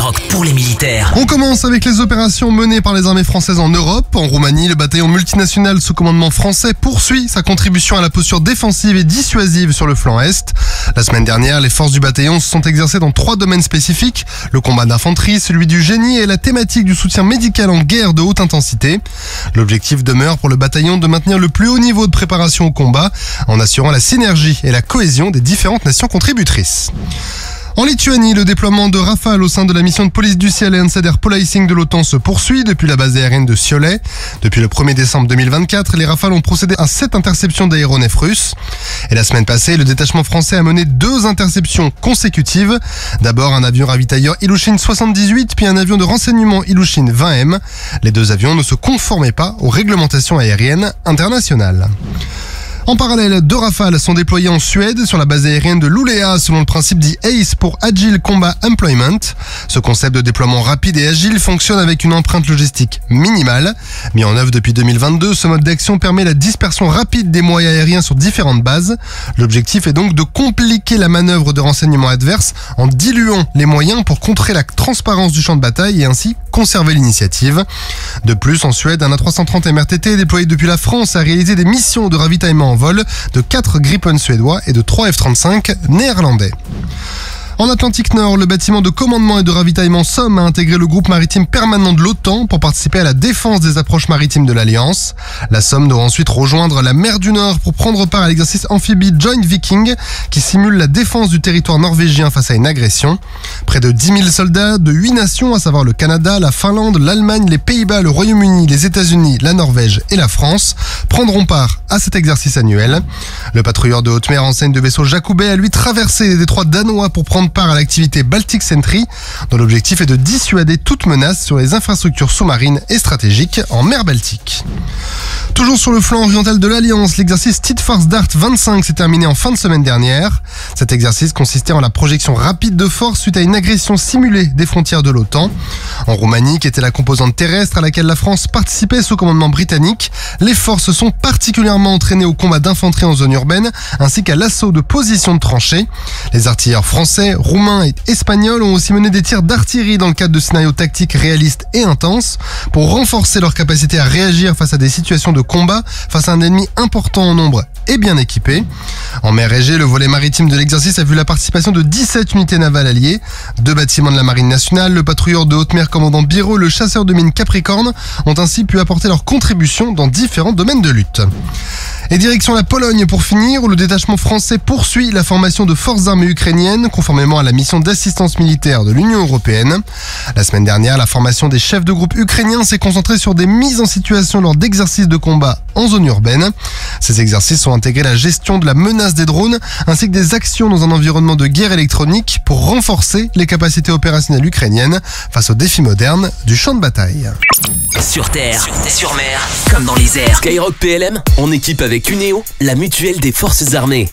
Skyrock pour les militaires. On commence avec les opérations menées par les armées françaises en Europe. En Roumanie, le bataillon multinational sous commandement français poursuit sa contribution à la posture défensive et dissuasive sur le flanc Est. La semaine dernière, les forces du bataillon se sont exercées dans 3 domaines spécifiques. Le combat d'infanterie, celui du génie et la thématique du soutien médical en guerre de haute intensité. L'objectif demeure pour le bataillon de maintenir le plus haut niveau de préparation au combat en assurant la synergie et la cohésion des différentes nations contributrices. En Lituanie, le déploiement de Rafale au sein de la mission de police du ciel et Air Policing de l'OTAN se poursuit depuis la base aérienne de Siolet. Depuis le 1er décembre 2024, les Rafales ont procédé à 7 interceptions d'aéronefs russes. Et la semaine passée, le détachement français a mené 2 interceptions consécutives. D'abord un avion ravitailleur Ilyushin 78, puis un avion de renseignement Ilyushin 20M. Les 2 avions ne se conformaient pas aux réglementations aériennes internationales. En parallèle, 2 Rafales sont déployés en Suède sur la base aérienne de Luleå selon le principe dit ACE pour Agile Combat Employment. Ce concept de déploiement rapide et agile fonctionne avec une empreinte logistique minimale. Mis en œuvre depuis 2022, ce mode d'action permet la dispersion rapide des moyens aériens sur différentes bases. L'objectif est donc de compliquer la manœuvre de renseignement adverse en diluant les moyens pour contrer la transparence du champ de bataille et ainsi conserver l'initiative. De plus, en Suède, un A330 MRTT déployé depuis la France a réalisé des missions de ravitaillement en vol de 4 Gripen suédois et de 3 F-35 néerlandais. En Atlantique Nord, le bâtiment de commandement et de ravitaillement Somme a intégré le groupe maritime permanent de l'OTAN pour participer à la défense des approches maritimes de l'Alliance. La Somme doit ensuite rejoindre la mer du Nord pour prendre part à l'exercice amphibie Joint Viking qui simule la défense du territoire norvégien face à une agression. Près de 10 000 soldats de 8 nations, à savoir le Canada, la Finlande, l'Allemagne, les Pays-Bas, le Royaume-Uni, les États-Unis, la Norvège et la France, prendront part à cet exercice annuel. Le patrouilleur de haute mer enseigne de vaisseau Jakubet a lui traversé les détroits danois pour prendre part à l'activité Baltic Sentry, dont l'objectif est de dissuader toute menace sur les infrastructures sous-marines et stratégiques en mer Baltique. Toujours sur le flanc oriental de l'Alliance, l'exercice Tidforce Dart 25 s'est terminé en fin de semaine dernière. Cet exercice consistait en la projection rapide de force suite à une agression simulée des frontières de l'OTAN. En Roumanie, qui était la composante terrestre à laquelle la France participait sous commandement britannique, les forces sont particulièrement entraînées au combat d'infanterie en zone urbaine ainsi qu'à l'assaut de positions de tranchées. Les artilleurs français, roumains et espagnols ont aussi mené des tirs d'artillerie dans le cadre de scénarios tactiques réalistes et intenses pour renforcer leur capacité à réagir face à des situations de combat face à un ennemi important en nombre et bien équipé. En mer Égée, le volet maritime de l'exercice a vu la participation de 17 unités navales alliées, 2 bâtiments de la marine nationale, le patrouilleur de haute mer commandant Biro, le chasseur de mines Capricorne ont ainsi pu apporter leur contribution dans différents domaines de lutte. Et direction la Pologne pour finir, où le détachement français poursuit la formation de forces armées ukrainiennes, conformément à la mission d'assistance militaire de l'Union européenne. La semaine dernière, la formation des chefs de groupe ukrainiens s'est concentrée sur des mises en situation lors d'exercices de combat en zone urbaine. Ces exercices ont intégré la gestion de la menace des drones, ainsi que des actions dans un environnement de guerre électronique pour renforcer les capacités opérationnelles ukrainiennes face aux défis modernes du champ de bataille. Sur terre, sur mer, comme dans les airs. Skyrock PLM, en équipe avec Cuneo, la mutuelle des forces armées.